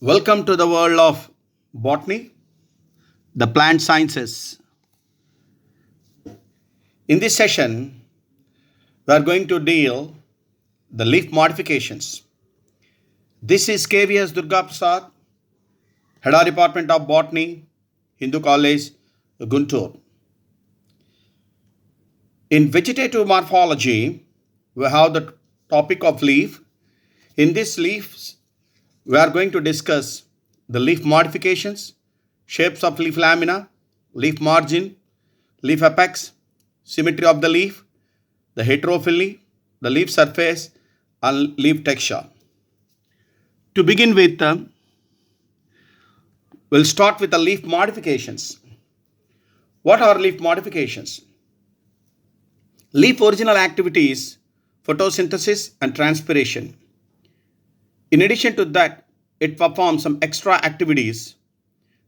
Welcome to the world of botany, the plant sciences. In this session, we are going to deal the leaf modifications. This is KVS Durga Prasad, Head of Department of Botany, Hindu College, Guntur. In vegetative morphology, we have the topic of leaf. In this leaves, we are going to discuss the leaf modifications, shapes of leaf lamina, leaf margin, leaf apex, symmetry of the leaf, the heterophyly, the leaf surface, and leaf texture. To begin with, we'll start with the leaf modifications. What are leaf modifications? Leaf original activities, photosynthesis and transpiration. In addition to that, it performs some extra activities,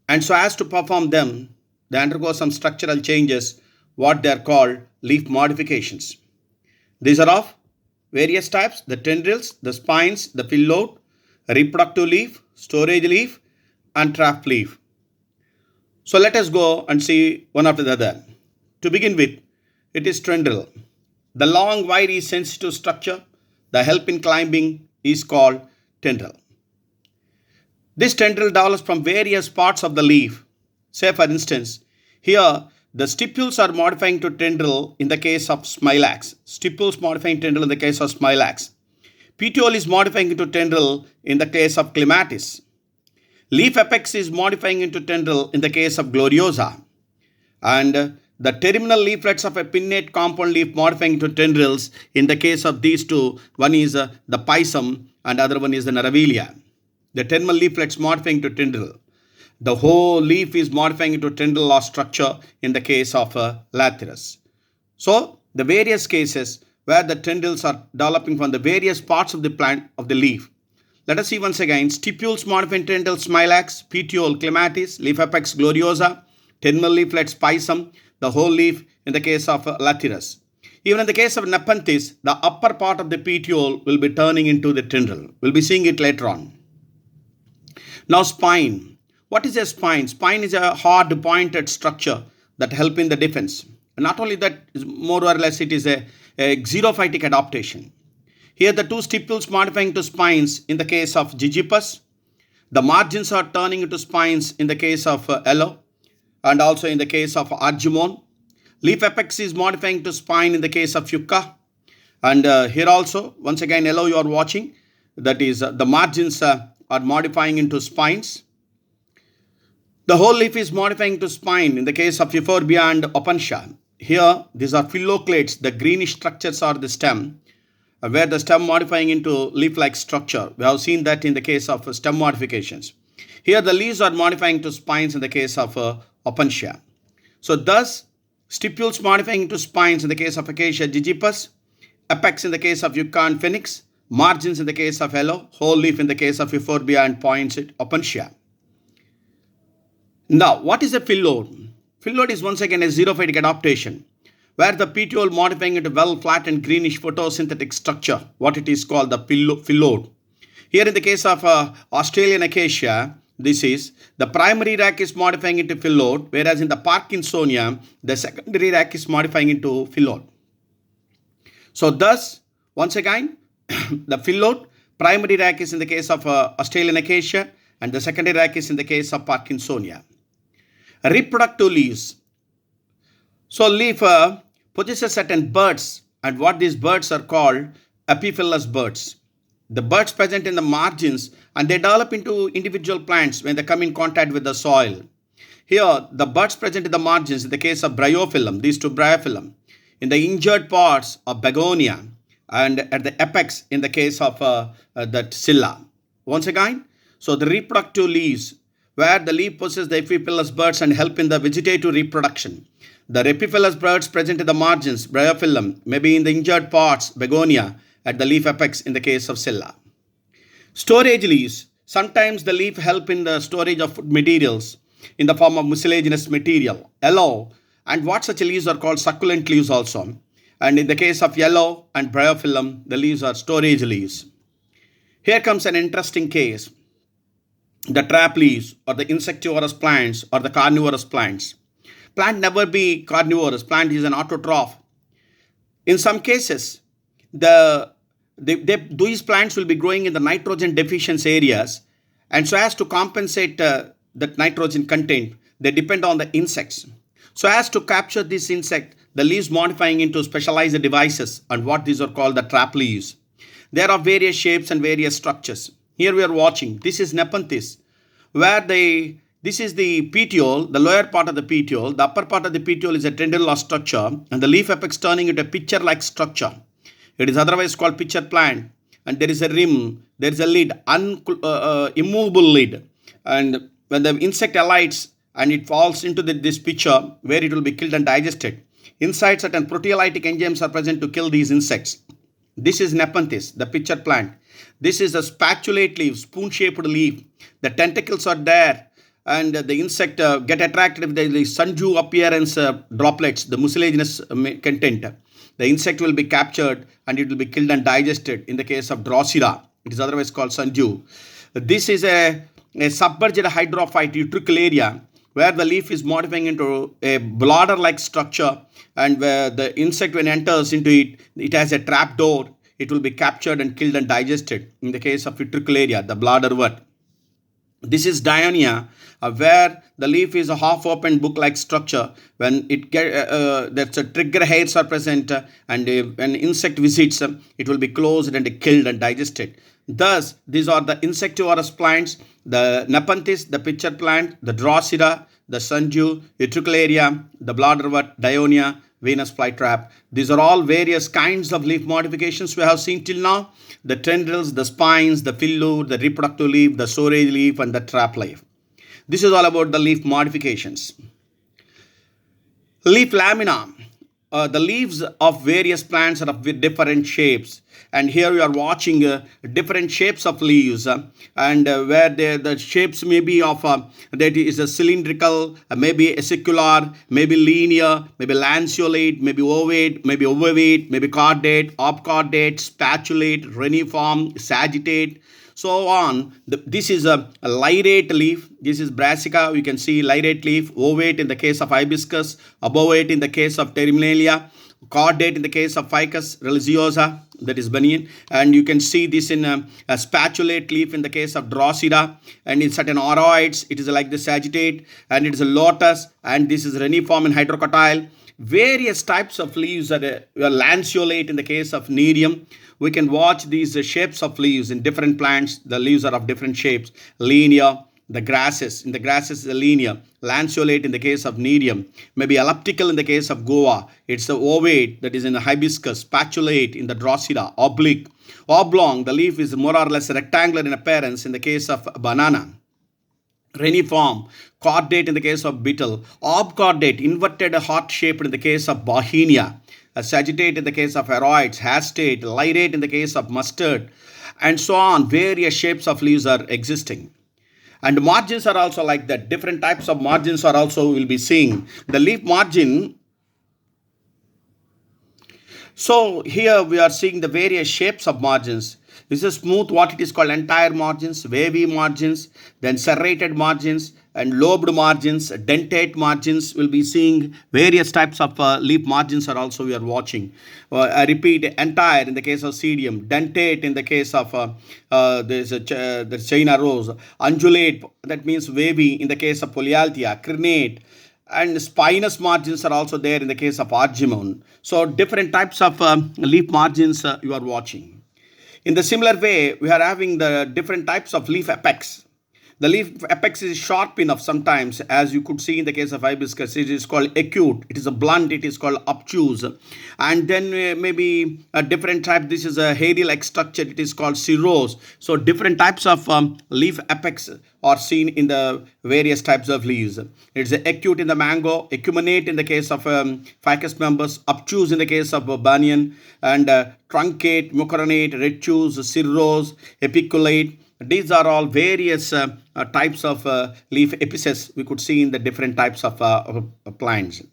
and so as to perform them, they undergo some structural changes, what they are called leaf modifications. These are of various types: the tendrils, the spines, the phyllodes, reproductive leaf, storage leaf, and trap leaf. So let us go and see one after the other. To begin with, it is tendril. The long, wiry, sensitive structure, the help in climbing, is called tendril. This tendril develops from various parts of the leaf. Say for instance, here the stipules are modifying to tendril in the case of smilax. Stipules modifying tendril in the case of smilax. Petiole is modifying into tendril in the case of clematis. Leaf apex is modifying into tendril in the case of gloriosa. And the terminal leaflets of a pinnate compound leaf modifying into tendrils in the case of these two. One is the pisum and other one is the naravilia. The terminal leaflets modifying to tendril. The whole leaf is modifying into tendril or structure in the case of lathyrus. So, the various cases where the tendrils are developing from the various parts of the plant of the leaf. Let us see once again: stipules modifying tendril smilax, petiole clematis, leaf apex gloriosa, terminal leaflets pisum, the whole leaf in the case of lathyrus. Even in the case of nepenthes, the upper part of the petiole will be turning into the tendril. We'll be seeing it later on. Now spine. What is a spine? Spine is a hard pointed structure that help in the defense. And not only that, more or less it is a xerophytic adaptation. Here the two stipules modifying to spines in the case of Gigipus. The margins are turning into spines in the case of aloe and also in the case of argemone. Leaf apex is modifying to spine in the case of yucca. And here also, once again, aloe you are watching. That is, the margins are modifying into spines. The whole leaf is modifying to spine in the case of euphorbia and opuntia. Here, these are phylloclades. The greenish structures are the stem, where the stem modifying into leaf-like structure. We have seen that in the case of stem modifications. Here, the leaves are modifying to spines in the case of opuntia. So, thus, stipules modifying into spines in the case of acacia gigipus, apex in the case of yucca and phoenix, margins in the case of aloe, whole leaf in the case of euphorbia and points at opuntia. Now, what is a phyllodes? Phyllodes is once again a xerophytic adaptation, where the petiole modifying into well-flattened greenish photosynthetic structure, what it is called the phyllodes. Here in the case of Australian acacia, this is the primary rack is modifying into phyllodes, whereas in the Parkinsonia, the secondary rack is modifying into phyllodes. So thus, once again, the phyllodes, primary rack is in the case of Australian acacia and the secondary rack is in the case of Parkinsonia. Reproductive leaves. So leaf possesses certain buds, and what these buds are called epiphyllous buds. The buds present in the margins and they develop into individual plants when they come in contact with the soil. Here, the buds present in the margins in the case of bryophyllum, these two bryophyllum, in the injured parts of begonia, and at the apex in the case of that scilla. Once again, so the reproductive leaves, where the leaf possesses the epiphyllous buds and help in the vegetative reproduction. The epiphyllous buds present in the margins, bryophyllum, maybe in the injured parts, begonia, at the leaf apex in the case of scilla. Storage leaves. Sometimes the leaf help in the storage of food materials in the form of mucilaginous material, aloe, and what such leaves are called succulent leaves also. And in the case of yellow and bryophyllum, the leaves are storage leaves. Here comes an interesting case. the trap leaves or the insectivorous plants or the carnivorous plants. Plant never be carnivorous. Plant is an autotroph. In some cases, these plants will be growing in the nitrogen deficiency areas, and so as to compensate the nitrogen content, they depend on the insects. So as to capture this insect, the leaves modifying into specialized devices, and what these are called the trap leaves. There are various shapes and various structures. Here we are watching. This is Nepenthes, where this is the petiole, the lower part of the petiole. The upper part of the petiole is a tendril structure, and the leaf apex turning into a pitcher-like structure. It is otherwise called pitcher plant, and there is a rim, there is a lid, immovable lid, and when the insect alights and it falls into this pitcher where it will be killed and digested, inside certain proteolytic enzymes are present to kill these insects. This is Nepenthes, the pitcher plant. This is a spatulate leaf, spoon-shaped leaf. The tentacles are there, and the insect get attracted with the sundew appearance droplets, the mucilaginous content. The insect will be captured and it will be killed and digested. In the case of Drosera, it is otherwise called sundew. This is a submerged hydrophyte utricularia, where the leaf is modifying into a bladder-like structure, and where the insect, when enters into it, it has a trap door. It will be captured and killed and digested. In the case of utricularia, the bladderwort. This is Dionia, where the leaf is a half-open book-like structure. When it that's a trigger hairs are present, and when insect visits, it will be closed and killed and digested. Thus, these are the insectivorous plants: the Nepenthes, the pitcher plant, the Drosera, the sundew, utricularia, the bladderwort, Dionia, Venus flytrap. These are all various kinds of leaf modifications we have seen till now: the tendrils, the spines, the fillure, the reproductive leaf, the storage leaf, and the trap leaf. This is all about the leaf modifications. Leaf lamina. The leaves of various plants are of different shapes, and here we are watching different shapes of leaves, and where the shapes may be of that is a cylindrical, maybe acicular, maybe linear, maybe lanceolate, maybe ovate, maybe ovate, maybe cordate, obcordate, spatulate, reniform, sagittate, so on. This is a lyrate leaf. This is brassica. You can see lyrate leaf. Ovate in the case of hibiscus. Abovate in the case of terminalia. Cordate in the case of ficus religiosa, that is banyan. And you can see this in a spatulate leaf in the case of Drosera. And in certain oroids, it is like the sagittate. And it is a lotus. And this is reniform and hydrocotyle. Various types of leaves are lanceolate in the case of nerium. We can watch these shapes of leaves in different plants. The leaves are of different shapes. Linear, the grasses. In the grasses, is linear. Lanceolate in the case of nerium. Maybe elliptical in the case of guava. It's the ovate, that is in the hibiscus. Spatulate in the Drosera. Oblique. Oblong, the leaf is more or less rectangular in appearance in the case of banana. Reniform, cordate in the case of beetle, obcordate, inverted heart-shaped in the case of bauhinia, sagittate in the case of aroids, hastate, lyrate in the case of mustard, and so on. Various shapes of leaves are existing. And margins are also like that. Different types of margins are also we'll be seeing. The leaf margin. So here we are seeing the various shapes of margins. This is smooth, what it is called entire margins, wavy margins, then serrated margins, and lobed margins, dentate margins. We'll be seeing various types of leaf margins are also we are watching. I repeat, entire in the case of cedium, dentate in the case of the China rose, undulate, that means wavy in the case of Polyalthia, crenate, and spinous margins are also there in the case of argemone. So different types of leaf margins you are watching. In the similar way, we are having the different types of leaf apex. The leaf apex is sharp enough sometimes, as you could see in the case of hibiscus. It is called acute. It is a blunt. It is called obtuse. And then maybe a different type. This is a hairy-like structure. It is called cirrhose. So different types of leaf apex are seen in the various types of leaves. It's acute in the mango, acuminate in the case of ficus members, obtuse in the case of banyan, and truncate, mucoronate, retuse, cirrhose, apiculate. These are all various types of leaf apices we could see in the different types of plants.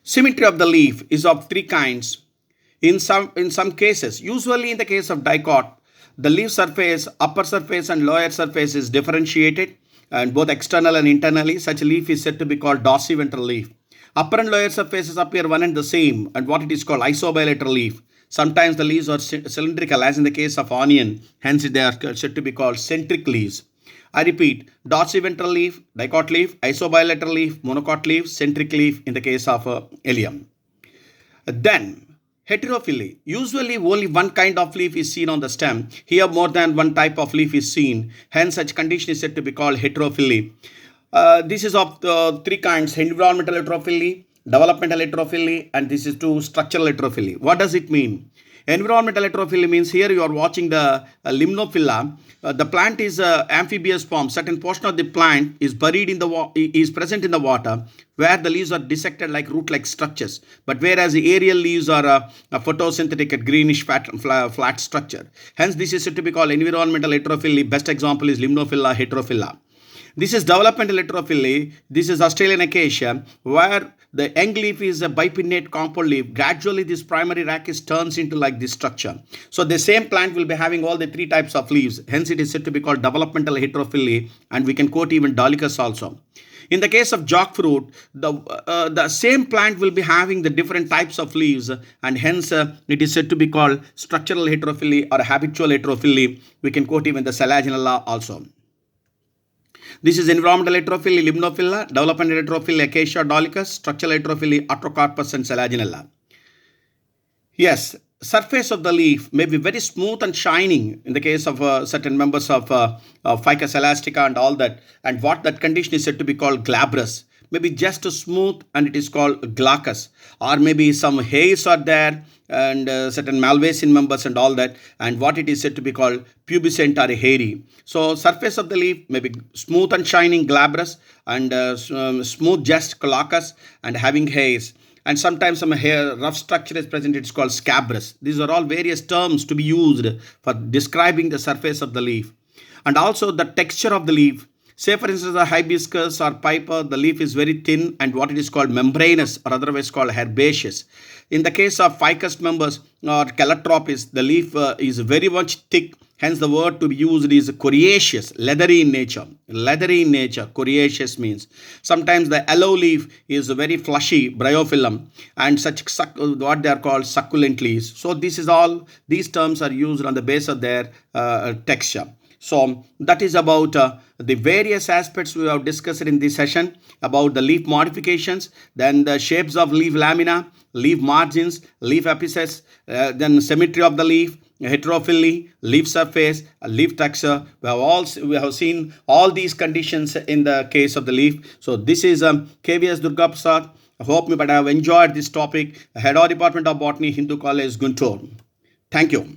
Symmetry of the leaf is of three kinds. In some cases, usually in the case of dicot, The leaf surface, upper surface and lower surface is differentiated, and both external and internally. Such a leaf is said to be called dorsiventral leaf. Upper and lower surfaces appear one and the same, and what it is called isobilateral leaf. Sometimes the leaves are cylindrical, as in the case of onion, hence they are said to be called centric leaves. I repeat, dorsiventral leaf, dicot leaf, isobilateral leaf, monocot leaf, centric leaf in the case of Allium. Then, heterophyly. Usually only one kind of leaf is seen on the stem. Here more than one type of leaf is seen. Hence such condition is said to be called heterophyly. This is of the three kinds: environmental heterophyly, developmental heterophyly, and this is two structural heterophyly. What does it mean? Environmental heterophyly means here you are watching the limnophylla. The plant is amphibious form. Certain portion of the plant is buried in the is present in the water, where the leaves are dissected like root-like structures. But whereas the aerial leaves are a photosynthetic, a greenish flat structure. Hence, this is said to be called environmental heterophyly. Best example is limnophylla, heterophylla. This is developmental heterophyly. This is Australian acacia, where the young leaf is a bipinnate compound leaf. Gradually, this primary rachis turns into like this structure. So the same plant will be having all the three types of leaves. Hence, it is said to be called developmental heterophyly, and we can quote even Dolichos also. In the case of jackfruit, the same plant will be having the different types of leaves, and hence it is said to be called structural heterophyly or habitual heterophyly. We can quote even the Selaginella also. This is environmental heterophyly, limnophylla, developmental heterophyly, acacia, dolichos, structural heterophyly, Atrocarpus and Selaginella. Yes, surface of the leaf may be very smooth and shining in the case of certain members of Ficus elastica and all that. And what that condition is said to be called glabrous. Maybe just smooth, and it is called glaucous. Or maybe some hairs are there, and certain Malvacean members and all that, and what it is said to be called pubescent or hairy. So surface of the leaf may be smooth and shining, glabrous, and smooth, just glaucous, and having hairs. And sometimes some hair rough structure is present, it's called scabrous. These are all various terms to be used for describing the surface of the leaf. And also the texture of the leaf. Say for instance the hibiscus or piper, the leaf is very thin and what it is called membranous, or otherwise called herbaceous. In the case of ficus members or calotropis, the leaf is very much thick. Hence the word to be used is coriaceous, leathery in nature. Leathery in nature, coriaceous means. Sometimes the yellow leaf is very fleshy, bryophyllum, and such what they are called succulent leaves. So this is all, these terms are used on the base of their texture. So that is about the various aspects we have discussed in this session about the leaf modifications, then the shapes of leaf lamina, leaf margins, leaf apices, then symmetry of the leaf, heterophyly, leaf surface, leaf texture. We have seen all these conditions in the case of the leaf. So this is KVS Durga Prasad. I hope you have enjoyed this topic. Head of Department of Botany, Hindu College, Guntur. Thank you.